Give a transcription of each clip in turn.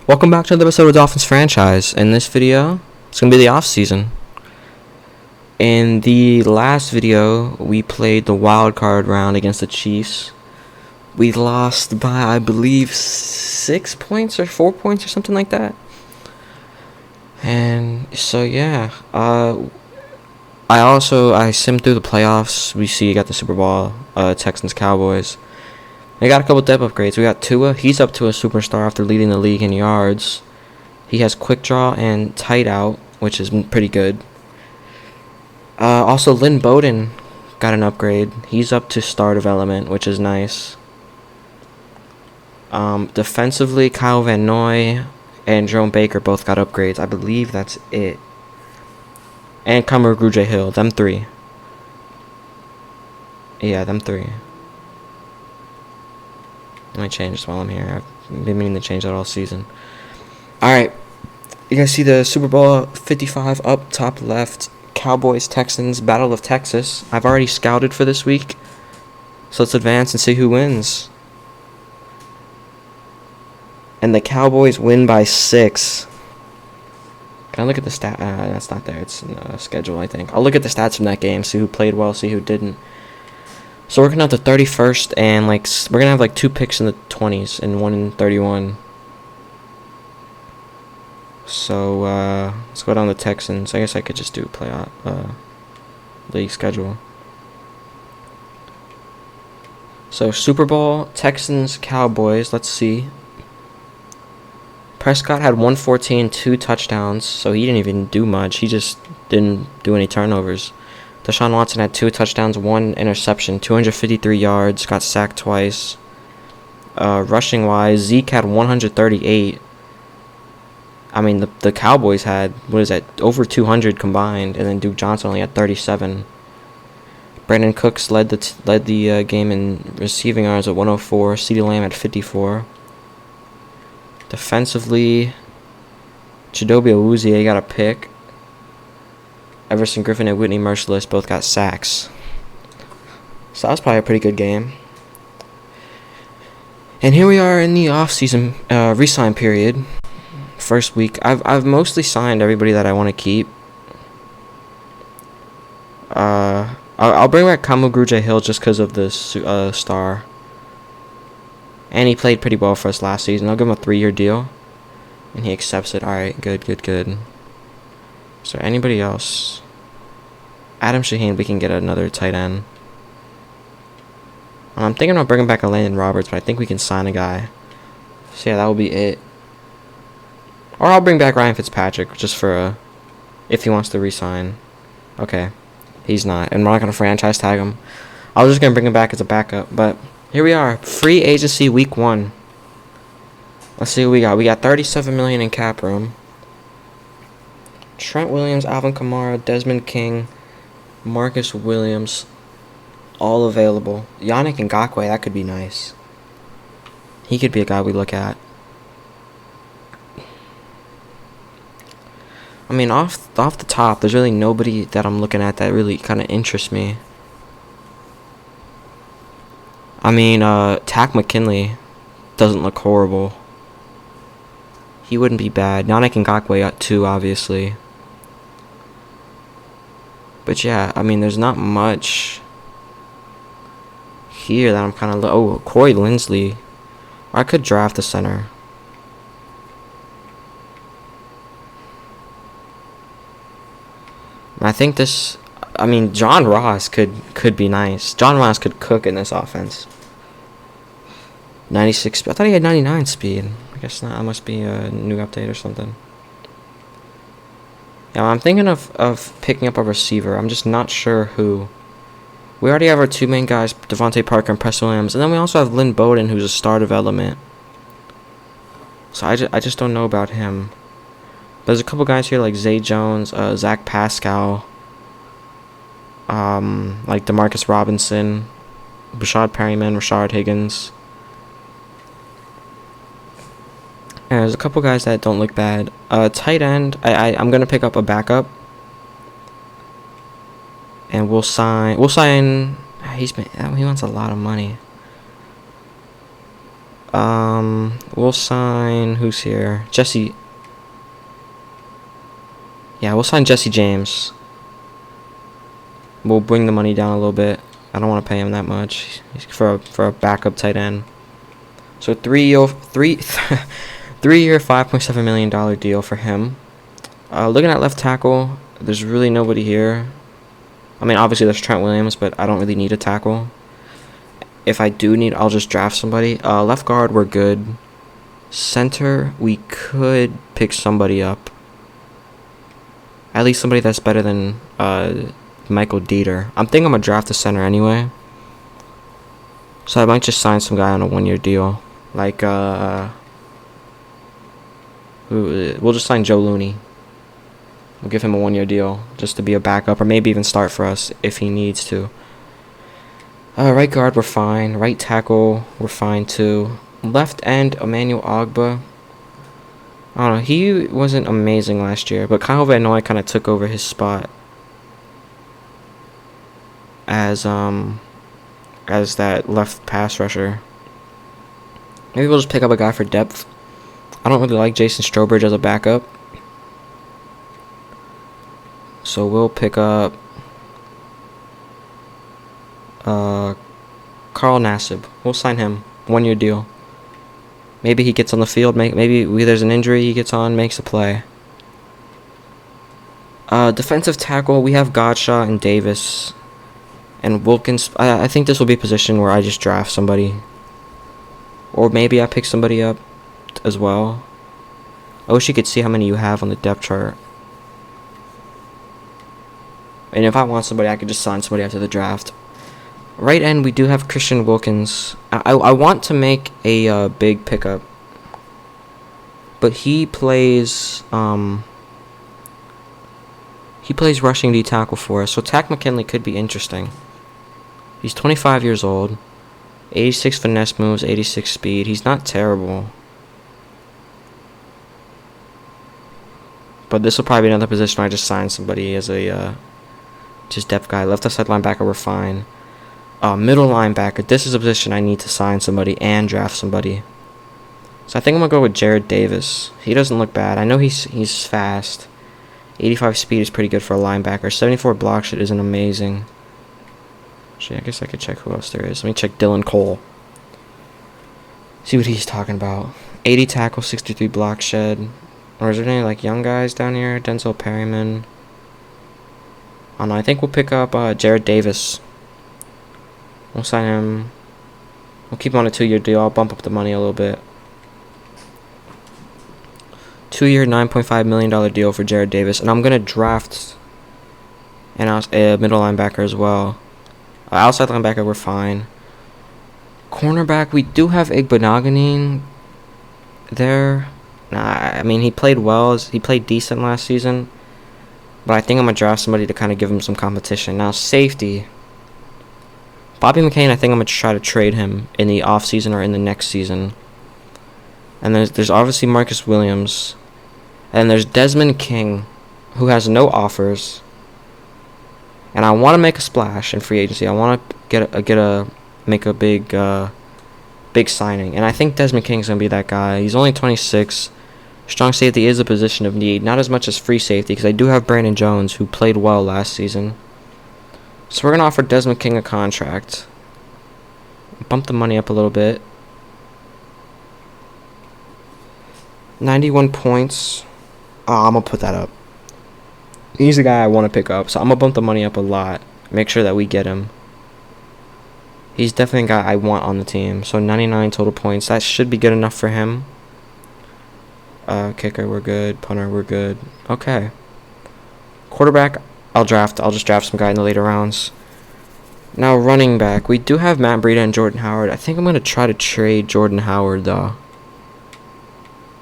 Welcome back to another episode of Dolphins franchise. In this video, it's going to be the offseason. In the last video, we played the wild card round against the Chiefs. We lost by, I believe, 6 points or 4 points or something like that. And so, yeah. I simmed through the playoffs. We see you got the Super Bowl, Texans, Cowboys. They got a couple depth upgrades. We got Tua. He's up to a superstar after leading the league in yards. He has quick draw and tight out, which is pretty good. Also, Lynn Bowden got an upgrade. He's up to star development, which is nice. Defensively, Kyle Van Noy and Jerome Baker both got upgrades. I believe that's it. And Kamer Grugier Hill. Them three. Yeah, them three. Let me change this while I'm here. I've been meaning to change that all season. Alright. You guys see the Super Bowl 55 up top left. Cowboys, Texans, Battle of Texas. I've already scouted for this week. So let's advance and see who wins. And the Cowboys win by 6. Can I look at the stat? That's not there. It's in the schedule, I think. I'll look at the stats from that game. See who played well, see who didn't. So we're going to have the 31st, and we're going to have 2 picks in the 20s and 1 in 31. So let's go down to the Texans. I guess I could just do playoff league schedule. So Super Bowl, Texans, Cowboys. Let's see. Prescott had 114, 2 touchdowns, so he didn't even do much. He just didn't do any turnovers. Deshaun Watson had 2 touchdowns, 1 interception, 253 yards, got sacked twice. Rushing-wise, Zeke had 138. I mean, the Cowboys had, over 200 combined, and then Duke Johnson only had 37. Brandon Cooks led the game in receiving yards at 104. CeeDee Lamb at 54. Defensively, Chidobe Awuzie got a pick. Everson Griffin and Whitney Merciless both got sacks. So that was probably a pretty good game. And here we are in the off-season re-sign period. First week. I've mostly signed everybody that I want to keep. I'll bring back Kamu Grugier Hill just because of the star. And he played pretty well for us last season. I'll give him a 3-year deal. And he accepts it. Alright, good. Is there anybody else? Adam Shaheen, we can get another tight end. I'm thinking about bringing back a Landon Roberts, but I think we can sign a guy. So yeah, that will be it. Or I'll bring back Ryan Fitzpatrick just for if he wants to re-sign. Okay, he's not, and we're not gonna franchise tag him. I was just gonna bring him back as a backup, but here we are, free agency week 1. Let's see what we got. We got $37 million in cap room. Trent Williams, Alvin Kamara, Desmond King, Marcus Williams, all available. Yannick Ngakoue, that could be nice. He could be a guy we look at. I mean, off the top, there's really nobody that I'm looking at that really kind of interests me. I mean, Tack McKinley doesn't look horrible. He wouldn't be bad. Yannick Ngakoue too, obviously. But yeah, I mean, there's not much here that I'm kind of... Oh, Corey Linsley. I could draft the center. I think this... I mean, John Ross could be nice. John Ross could cook in this offense. 96... I thought he had 99 speed. I guess not. That must be a new update or something. Yeah, I'm thinking of picking up a receiver. I'm just not sure who. We already have our 2 main guys, Devontae Parker and Preston Williams. And then we also have Lynn Bowden, who's a star development. So I just don't know about him. There's a couple guys here like Zay Jones, Zach Pascal, like Demarcus Robinson, Bashad Perryman, Rashard Higgins. And there's a couple guys that don't look bad. Tight end, I'm gonna pick up a backup, and we'll sign. He wants a lot of money. We'll sign, who's here? Jesse. Yeah, we'll sign Jesse James. We'll bring the money down a little bit. I don't want to pay him that much for a backup tight end. So 3-year, $5.7 million deal for him. Looking at left tackle, there's really nobody here. I mean, obviously there's Trent Williams, but I don't really need a tackle. If I do need, I'll just draft somebody. Left guard, we're good. Center, we could pick somebody up. At least somebody that's better than Michael Dieter. I'm thinking I'm going to draft the center anyway. So I might just sign some guy on a 1-year deal. Like, we'll just sign Joe Looney. We'll give him a 1-year deal just to be a backup, or maybe even start for us if he needs to. Right guard, we're fine. Right tackle, we're fine too. Left end, Emmanuel Ogbah. I don't know, he wasn't amazing last year, but Kyle Van Noy kind of took over his spot as that left pass rusher. Maybe we'll just pick up a guy for depth. I don't really like Jason Strowbridge as a backup, so we'll pick up Carl Nassib. We'll sign him. 1-year deal. Maybe he gets on the field. Maybe there's an injury, he gets on, makes a play. Defensive tackle, we have Godshaw and Davis and Wilkins. I think this will be a position where I just draft somebody. Or maybe I pick somebody up as well. I wish you could see how many you have on the depth chart. And if I want somebody, I could just sign somebody after the draft. Right end, we do have Christian Wilkins. I want to make a big pickup, but he plays rushing D tackle for us. So Tack McKinley could be interesting. He's 25 years old, 86 finesse moves, 86 speed. He's not terrible, but this will probably be another position where I just sign somebody as a just depth guy. Left side linebacker, we're fine. Middle linebacker, this is a position I need to sign somebody and draft somebody. So I think I'm going to go with Jared Davis. He doesn't look bad. I know he's fast. 85 speed is pretty good for a linebacker. 74 block shot isn't amazing. Actually, I guess I could check who else there is. Let me check Dylan Cole. See what he's talking about. 80 tackle, 63 block shed. Or is there any like young guys down here? Denzel Perryman. Oh no, I think we'll pick up Jared Davis. We'll sign him. We'll keep him on a 2-year deal. I'll bump up the money a little bit. 2-year, $9.5 million deal for Jared Davis. And I'm going to draft a middle linebacker as well. Outside linebacker, we're fine. Cornerback, we do have Igbenogany there. I mean, he played well. He played decent last season. But I think I'm going to draft somebody to kind of give him some competition. Now, safety. Bobby McCain, I think I'm going to try to trade him in the offseason or in the next season. And there's obviously Marcus Williams. And there's Desmond King, who has no offers. And I want to make a splash in free agency. I want to make a big signing. And I think Desmond King's going to be that guy. He's only 26. Strong safety is a position of need. Not as much as free safety, because I do have Brandon Jones, who played well last season. So we're going to offer Desmond King a contract. Bump the money up a little bit. 91 points. Oh, I'm going to put that up. He's the guy I want to pick up, so I'm going to bump the money up a lot. Make sure that we get him. He's definitely a guy I want on the team. So 99 total points. That should be good enough for him. Kicker, we're good. Punter, we're good. Okay. Quarterback, I'll just draft some guy in the later rounds. Now, running back. We do have Matt Breida and Jordan Howard. I think I'm going to try to trade Jordan Howard, though.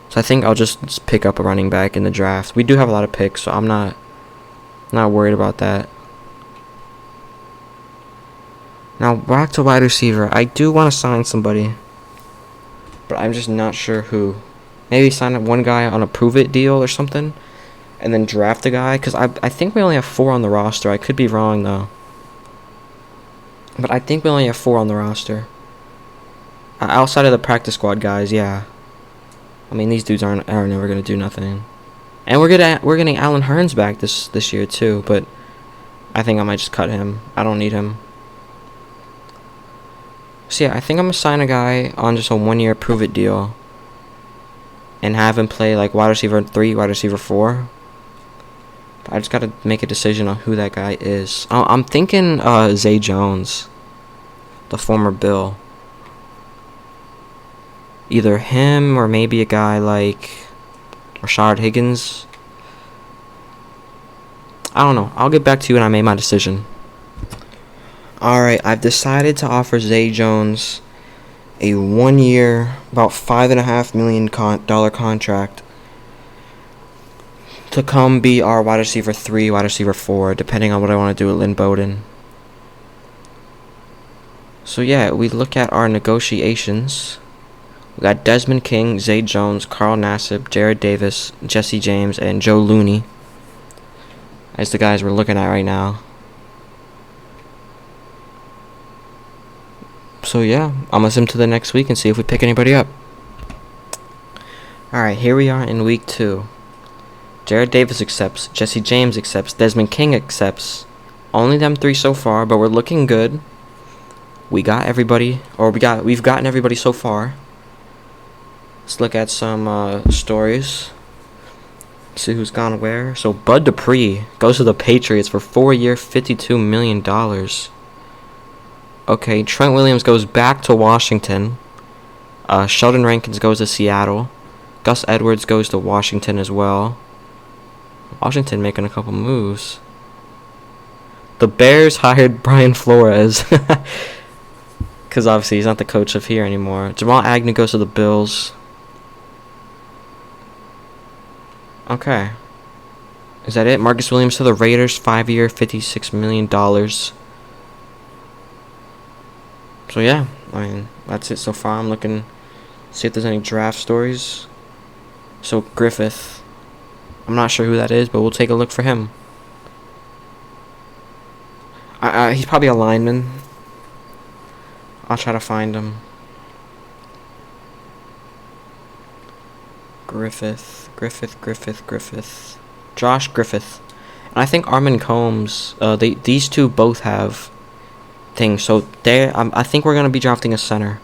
So I think I'll just pick up a running back in the draft. We do have a lot of picks, so I'm not worried about that. Now, back to wide receiver. I do want to sign somebody, but I'm just not sure who. Maybe sign up one guy on a prove-it deal or something, and then draft a guy, because I think we only have 4 on the roster. I could be wrong, though. But I think we only have 4 on the roster. Outside of the practice squad guys, yeah. I mean, these dudes are never gonna do nothing. And we're getting Alan Hearns back this year too, but I think I might just cut him. I don't need him. So yeah, I think I'm gonna sign a guy on just a 1-year prove it deal and have him play like wide receiver 3, wide receiver 4. But I just gotta make a decision on who that guy is. I'm thinking Zay Jones, the former Bill. Either him or maybe a guy like Rashard Higgins. I don't know. I'll get back to you when I made my decision. Alright, I've decided to offer Zay Jones a 1-year, about $5.5 million contract to come be our wide receiver 3, wide receiver 4, depending on what I want to do with Lynn Bowden. So yeah, we look at our negotiations. We got Desmond King, Zay Jones, Carl Nassib, Jared Davis, Jesse James, and Joe Looney as the guys we're looking at right now. So yeah, I'm gonna sim to the next week and see if we pick anybody up. Alright, here we are in week 2. Jared Davis accepts, Jesse James accepts, Desmond King accepts. Only them 3 so far, but we're looking good. We got everybody, or we've gotten everybody so far. Let's look at some stories. See who's gone where. So Bud Dupree goes to the Patriots for 4-year, $52 million. Okay, Trent Williams goes back to Washington. Sheldon Rankins goes to Seattle. Gus Edwards goes to Washington as well. Washington making a couple moves. The Bears hired Brian Flores. Because obviously he's not the coach of here anymore. Jamal Agnew goes to the Bills. Okay. Is that it? Marcus Williams to the Raiders, 5-year, $56 million. So yeah, I mean, that's it so far. I'm looking, see if there's any draft stories. So Griffith, I'm not sure who that is, but we'll take a look for him. He's probably a lineman. I'll try to find him. Griffith. Josh Griffith. And I think Armin Combs, these two both have things. So I think we're gonna be drafting a center.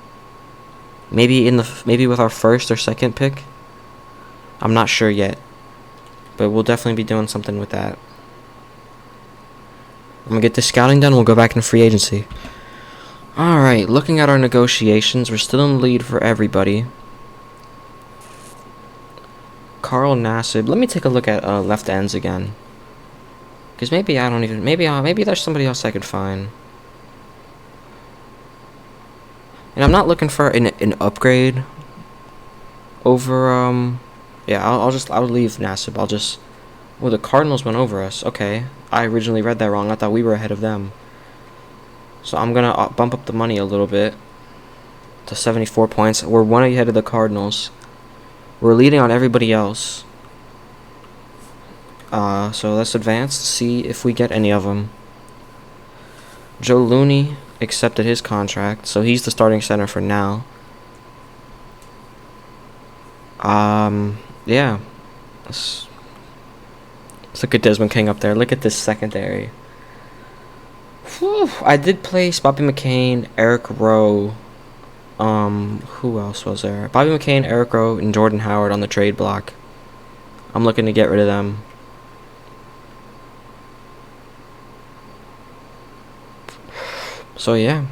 Maybe with our first or second pick. I'm not sure yet, but we'll definitely be doing something with that. I'm gonna get this scouting done. We'll go back into free agency. All right, looking at our negotiations, we're still in the lead for everybody. Carl Nassib. Let me take a look at left ends again. Because maybe there's somebody else I could find. And I'm not looking for an upgrade over yeah, I'll leave Nassib. Well, the Cardinals went over us. Okay. I originally read that wrong. I thought we were ahead of them. So I'm going to bump up the money a little bit to 74 points. We're 1 ahead of the Cardinals. We're leading on everybody else. So let's advance to see if we get any of them. Joe Looney accepted his contract, so he's the starting center for now. Yeah. Let's look at Desmond King up there. Look at this secondary. Whew. I did place Bobby McCain, Eric Rowe. Who else was there? Bobby McCain, Eric Rowe, and Jordan Howard on the trade block. I'm looking to get rid of them. So yeah.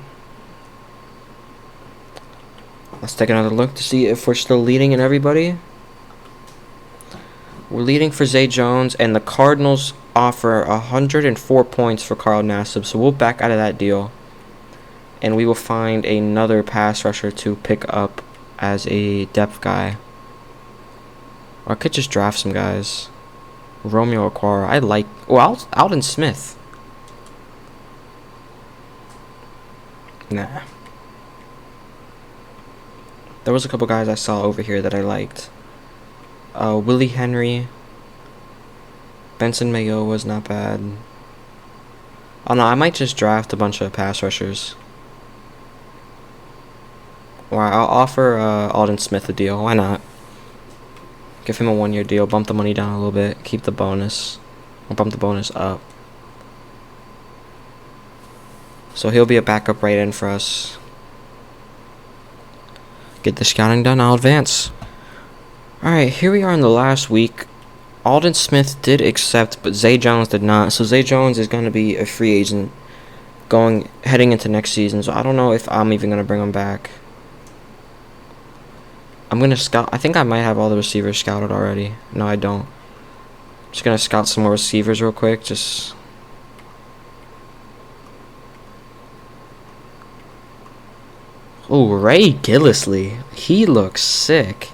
Let's take another look to see if we're still leading in everybody. We're leading for Zay Jones, and the Cardinals offer 104 points for Carl Nassib, so we'll back out of that deal. And we will find another pass rusher to pick up as a depth guy. Or I could just draft some guys. Romeo Okwara. I like... Oh, Alden Smith. Nah. There was a couple guys I saw over here that I liked. Willie Henry. Benson Mayo was not bad. Oh no, I might just draft a bunch of pass rushers. I'll offer Alden Smith a deal. Why not? Give him a 1-year deal. Bump the money down a little bit. Keep the bonus. Or bump the bonus up. So he'll be a backup right end for us. Get the scouting done. I'll advance. Alright, here we are in the last week. Alden Smith did accept, but Zay Jones did not. So Zay Jones is going to be a free agent heading into next season. So I don't know if I'm even going to bring him back. I'm going to scout. I think I might have all the receivers scouted already. No, I don't. Just going to scout some more receivers real quick. Oh, Ray Gillisley. He looks sick.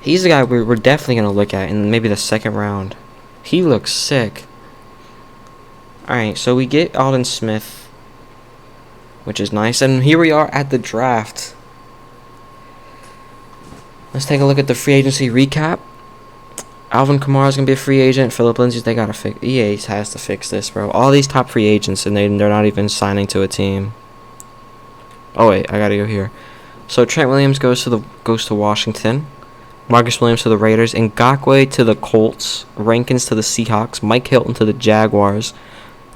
He's the guy we're definitely going to look at in maybe the second round. He looks sick. Alright, so we get Alden Smith, which is nice. And here we are at the draft. Let's take a look at the free agency recap. Alvin Kamara's going to be a free agent. Philip Lindsay's, they got to fix. EA has to fix this, bro. All these top free agents, and they're not even signing to a team. Oh, wait, I got to go here. So Trent Williams goes to Washington. Marcus Williams to the Raiders, Ngakoue to the Colts, Rankins to the Seahawks, Mike Hilton to the Jaguars,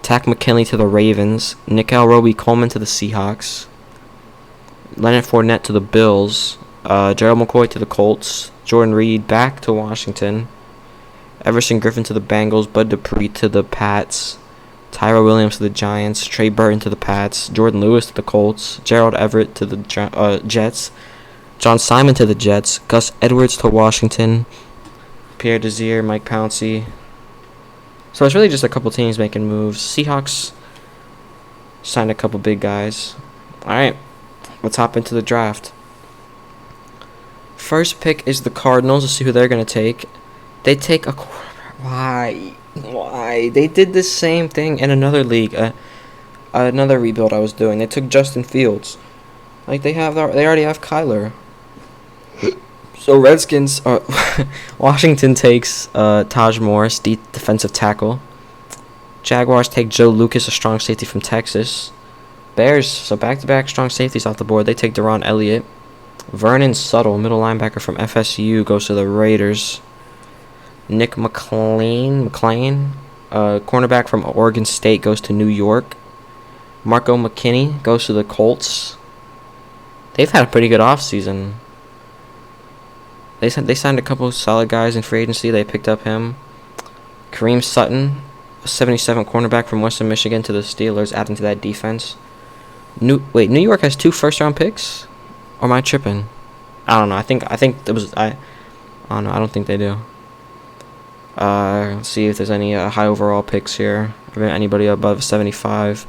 Tack McKinley to the Ravens, Nickel Roby-Coleman to the Seahawks, Leonard Fournette to the Bills, Gerald McCoy to the Colts, Jordan Reed back to Washington, Everson Griffin to the Bengals, Bud Dupree to the Pats, Tyrell Williams to the Giants, Trey Burton to the Pats, Jordan Lewis to the Colts, Gerald Everett to the Jets, John Simon to the Jets, Gus Edwards to Washington, Pierre Desir, Mike Pouncey. So it's really just a couple teams making moves. Seahawks signed a couple big guys. Alright, let's hop into the draft. First pick is the Cardinals. Let's see who they're going to take. They take a quarterback. Why? They did the same thing in another league. Another rebuild I was doing. They took Justin Fields. Like, they already have Kyler. So Redskins, Washington takes Taj Morris, defensive tackle. Jaguars take Joe Lucas, a strong safety from Texas. Bears, so back-to-back strong safeties off the board. They take Deron Elliott. Vernon Suttle, middle linebacker from FSU, goes to the Raiders. Nick McClain, cornerback from Oregon State, goes to New York. Marco McKinney goes to the Colts. They've had a pretty good offseason. They signed a couple solid guys in free agency. They picked up him. Kareem Sutton, a 77 cornerback from Western Michigan, to the Steelers, adding to that defense. New York has 2 first-round picks? Or am I tripping? I don't know. I think it was. I don't know. I don't think they do. Let's see if there's any high overall picks here. Anybody above 75.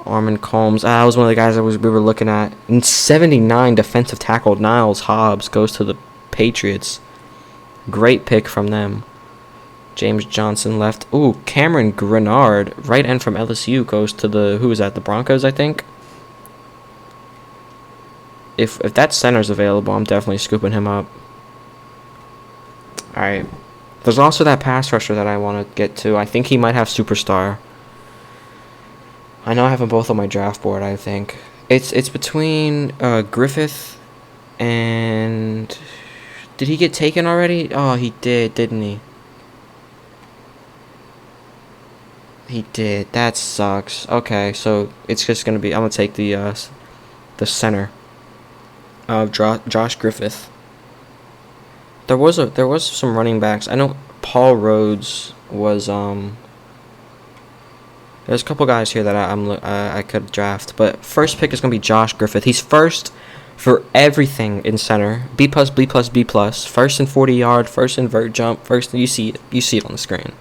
Armand Combs. That was one of the guys we were looking at. And 79 defensive tackle Niles Hobbs goes to the Patriots. Great pick from them. James Johnson left. Ooh, Cameron Grenard, right end from LSU, goes to the the Broncos, I think. If that center's available, I'm definitely scooping him up. Alright. There's also that pass rusher that I want to get to. I think he might have superstar. I know I have them both on my draft board, I think. It's between Griffith and... Did he get taken already? Oh, he did, didn't he? He did. That sucks. Okay, so it's just going to be... I'm going to take the center of Josh Griffith. There was some running backs. I know Paul Rhodes was... There's a couple guys here that I could draft, but first pick is gonna be Josh Griffith. He's first for everything in center. B+, B+, B+. First in 40-yard, first in vert jump, first you see it on the screen.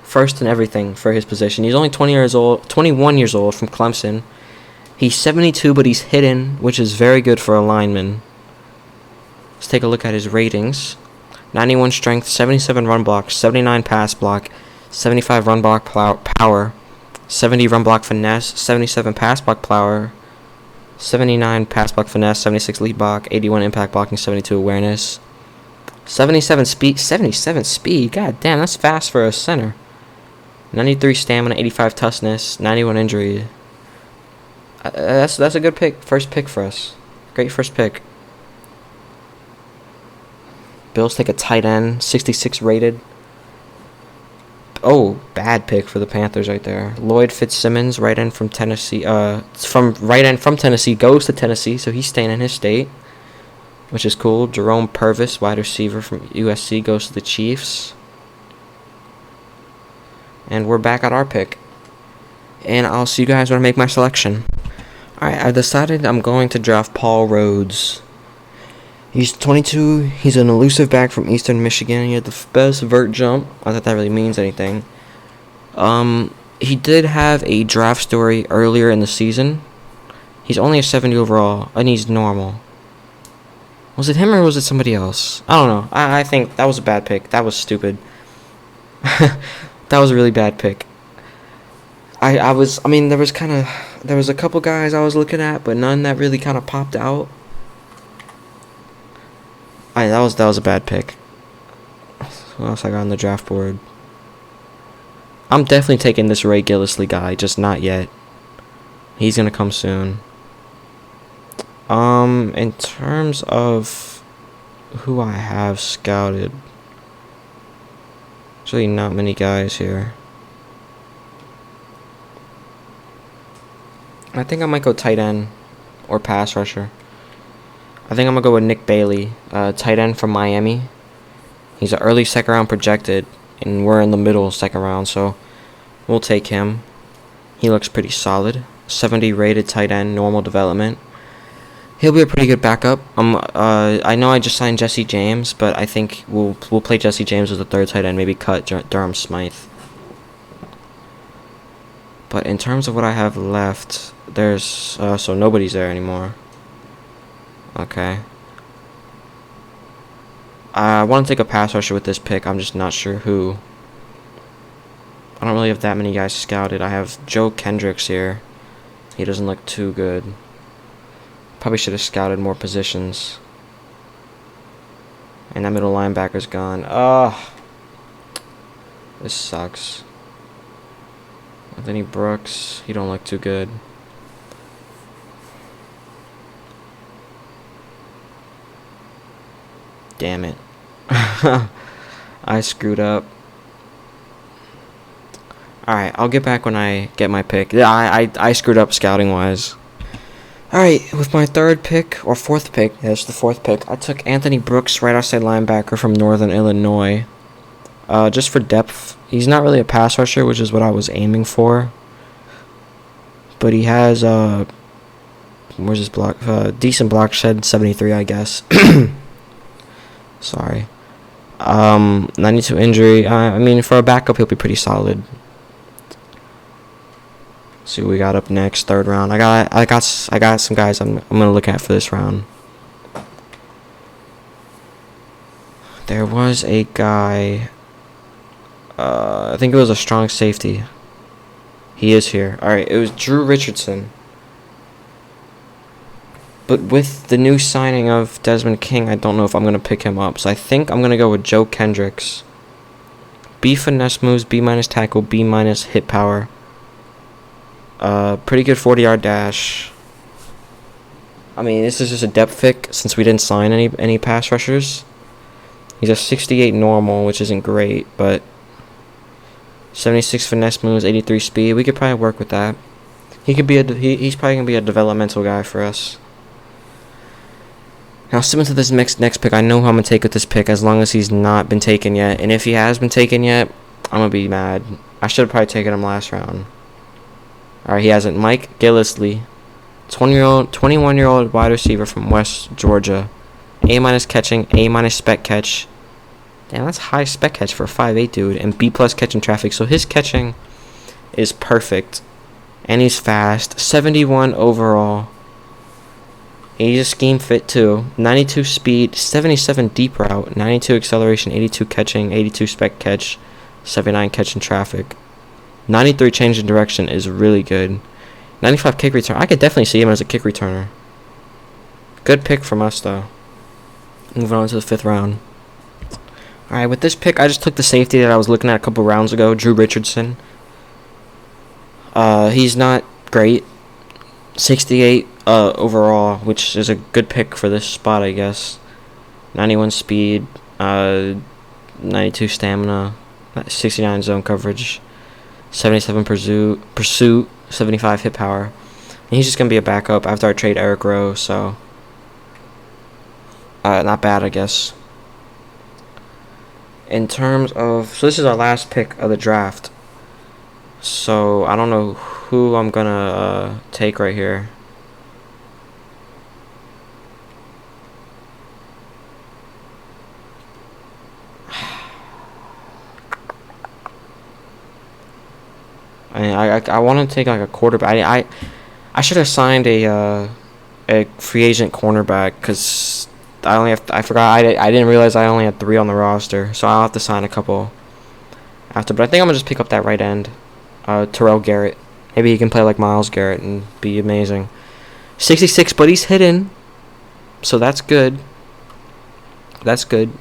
First in everything for his position. He's only 21 years old from Clemson. He's 72, but he's hidden, which is very good for a lineman. Let's take a look at his ratings. 91 strength, 77 run block, 79 pass block, 75 run block power, 70 run block finesse, 77 pass block power, 79 pass block finesse, 76 lead block, 81 impact blocking, 72 awareness, 77 speed. God damn, that's fast for a center. 93 stamina, 85 toughness, 91 injury. That's a good pick. First pick for us. Great first pick. Bills take a tight end, 66 rated. Oh, bad pick for the Panthers right there. Lloyd Fitzsimmons, right end from Tennessee. From Tennessee, goes to Tennessee, so he's staying in his state, which is cool. Jerome Purvis, wide receiver from USC, goes to the Chiefs. And we're back at our pick. And I'll see you guys when I make my selection. Alright, I've decided I'm going to draft Paul Rhodes. He's 22. He's an elusive back from Eastern Michigan. He had the best vert jump. I thought that really means anything. He did have a draft story earlier in the season. He's only a 70 overall, and he's normal. Was it him or was it somebody else? I don't know. I think that was a bad pick. That was stupid. That was a really bad pick. There was a couple guys I was looking at, but none that really kind of popped out. That was a bad pick. Who else I got on the draft board? I'm definitely taking this Ray Gillisley guy, just not yet. He's gonna come soon. In terms of who I have scouted, there's really not many guys here. I think I might go tight end or pass rusher. I think I'm going to go with Nick Bailey, tight end from Miami. He's an early second round projected, and we're in the middle second round, so we'll take him. He looks pretty solid. 70 rated tight end, normal development. He'll be a pretty good backup. I know I just signed Jesse James, but I think we'll play Jesse James as the third tight end, maybe cut Durham Smythe. But in terms of what I have left, there's so nobody's there anymore. Okay. I want to take a pass rusher with this pick. I'm just not sure who. I don't really have that many guys scouted. I have Joe Kendricks here. He doesn't look too good. Probably should have scouted more positions. And that middle linebacker's gone. Ugh. This sucks. Anthony Brooks, he don't look too good. Damn it. I screwed up. Alright, I'll get back when I get my pick. Yeah, I screwed up scouting wise. Alright, with my third pick, or fourth pick, yeah, it's the fourth pick, I took Anthony Brooks, right outside linebacker from Northern Illinois. Just for depth. He's not really a pass rusher, which is what I was aiming for. But he has, where's his block? Decent block shed, 73, I guess. Sorry. 92 injury. I mean, for a backup, he'll be pretty solid. See what we got up next, third round. I got some guys I'm gonna look at for this round. There was a guy. I think it was a strong safety. He is here. Alright, it was Drew Richardson. But with the new signing of Desmond King, I don't know if I'm going to pick him up. So I think I'm going to go with Joe Kendricks. B finesse moves, B minus tackle, B minus hit power. Pretty good 40-yard dash. I mean, this is just a depth pick since we didn't sign any pass rushers. He's a 68 normal, which isn't great, but 76 finesse moves, 83 speed. We could probably work with that. He's probably gonna be a developmental guy for us. Now, similar to this next pick, I know who I'm gonna take with this pick as long as he's not been taken yet. And if he has been taken yet, I'm gonna be mad. I should have probably taken him last round. All right, he hasn't. Mike Gillisley, 21-year-old wide receiver from West Georgia. A minus catching, A minus spec catch. Damn, that's high spec catch for a 5'8" dude. And B plus catching traffic. So his catching is perfect. And he's fast. 71 overall. He's a scheme fit too. 92 speed, 77 deep route, 92 acceleration, 82 catching, 82 spec catch, 79 catching traffic. 93 change in direction is really good. 95 kick return. I could definitely see him as a kick returner. Good pick from us though. Moving on to the 5th round. Alright, with this pick, I just took the safety that I was looking at a couple rounds ago, Drew Richardson. He's not great. 68 overall, which is a good pick for this spot, I guess. 91 speed, 92 stamina, 69 zone coverage, 77 pursuit, 75 hit power. And he's just going to be a backup after I trade Eric Rowe, so not bad, I guess. In terms of, so this is our last pick of the draft. So I don't know who I'm going to take right here. I want to take like a quarterback. I should have signed a free agent cornerback because I forgot I didn't realize I only had 3 on the roster, so I'll have to sign a couple after. But I think I'm gonna just pick up that right end, Terrell Garrett. Maybe he can play like Myles Garrett and be amazing. 66, but he's hidden, so that's good. That's good.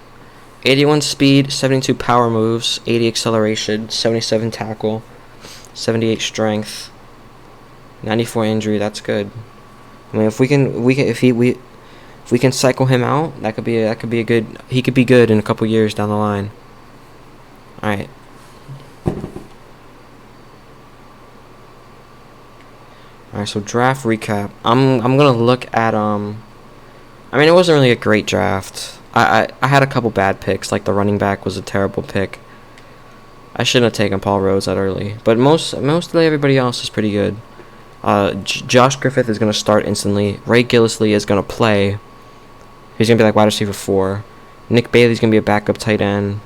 81 speed, 72 power moves, 80 acceleration, 77 tackle, 78 strength, 94 injury. That's good. I mean, if we can cycle him out, that could be a good. He could be good in a couple years down the line. All right. All right. So draft recap. I'm gonna look at I mean, it wasn't really a great draft. I had a couple bad picks. Like the running back was a terrible pick. I shouldn't have taken Paul Rhodes that early, but mostly everybody else is pretty good. Josh Griffith is gonna start instantly. Ray Gillisley is gonna play. He's gonna be like wide receiver 4. Nick Bailey's gonna be a backup tight end.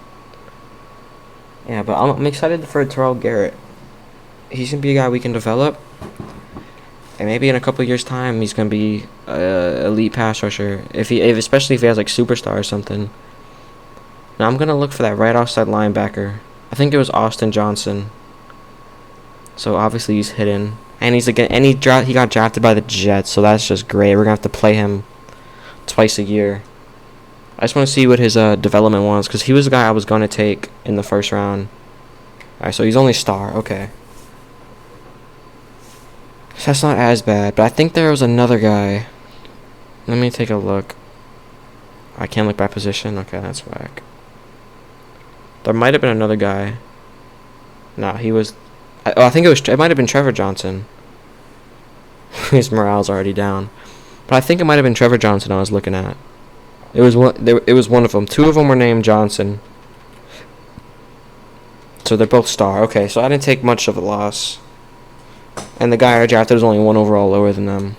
Yeah, but I'm excited for Terrell Garrett. He's gonna be a guy we can develop, and maybe in a couple years' time he's gonna be elite pass rusher. Especially if he has like superstar or something. Now I'm gonna look for that right offside linebacker. I think it was Austin Johnson. So obviously he's hidden, and he got drafted by the Jets, so that's just great. We're gonna have to play him twice a year. I just want to see what his development was, because he was the guy I was gonna take in the first round. All right, so he's only star. Okay, so that's not as bad, but I think there was another guy. Let me take a look. I can't look by position. Okay, that's whack. There might have been another guy. No, he was. I think it might have been Trevor Johnson. His morale's already down, but I think it might have been Trevor Johnson I was looking at. It was one of them. 2 of them were named Johnson. So they're both star. Okay, so I didn't take much of a loss. And the guy I drafted was only 1 overall lower than them.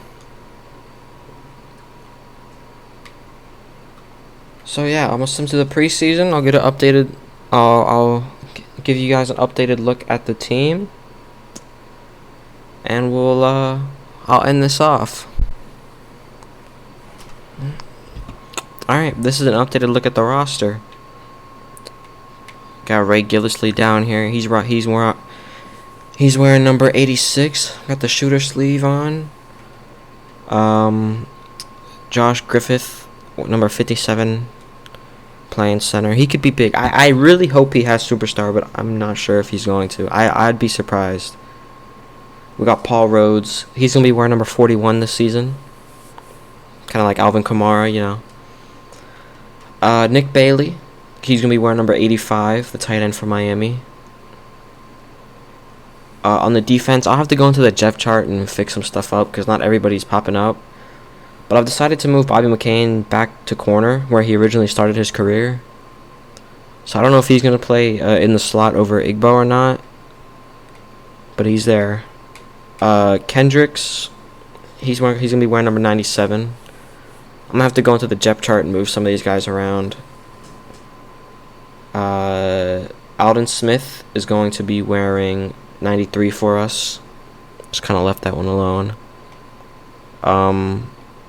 So yeah, almost into the preseason. I'll get an updated. I'll give you guys an updated look at the team, and I'll end this off. Alright, this is an updated look at the roster. Got Ray Gillisley down here. He's wearing number 86. Got the shooter sleeve on. Josh Griffith, number 57. Playing center. He could be big. I really hope he has superstar, but I'm not sure if he's going to. I'd be surprised. We got Paul Rhodes. He's going to be wearing number 41 this season. Kind of like Alvin Kamara, you know. Nick Bailey. He's going to be wearing number 85, the tight end for Miami. On the defense, I'll have to go into the depth chart and fix some stuff up because not everybody's popping up. But I've decided to move Bobby McCain back to corner where he originally started his career. So I don't know if he's going to play in the slot over Igbo or not. But he's there. Kendricks, he's going to be wearing number 97. I'm going to have to go into the depth chart and move some of these guys around. Alden Smith is going to be wearing 93 for us. Just kind of left that one alone.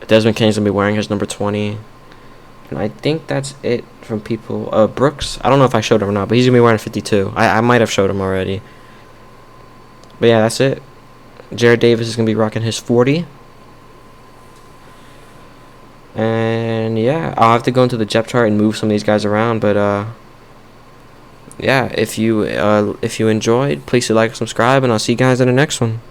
Desmond King's going to be wearing his number 20. And I think that's it from people. Brooks, I don't know if I showed him or not, but he's going to be wearing 52. I might have showed him already. But yeah, that's it. Jared Davis is going to be rocking his 40. And yeah, I'll have to go into the depth chart and move some of these guys around. But yeah, if you enjoyed, please like and subscribe, and I'll see you guys in the next one.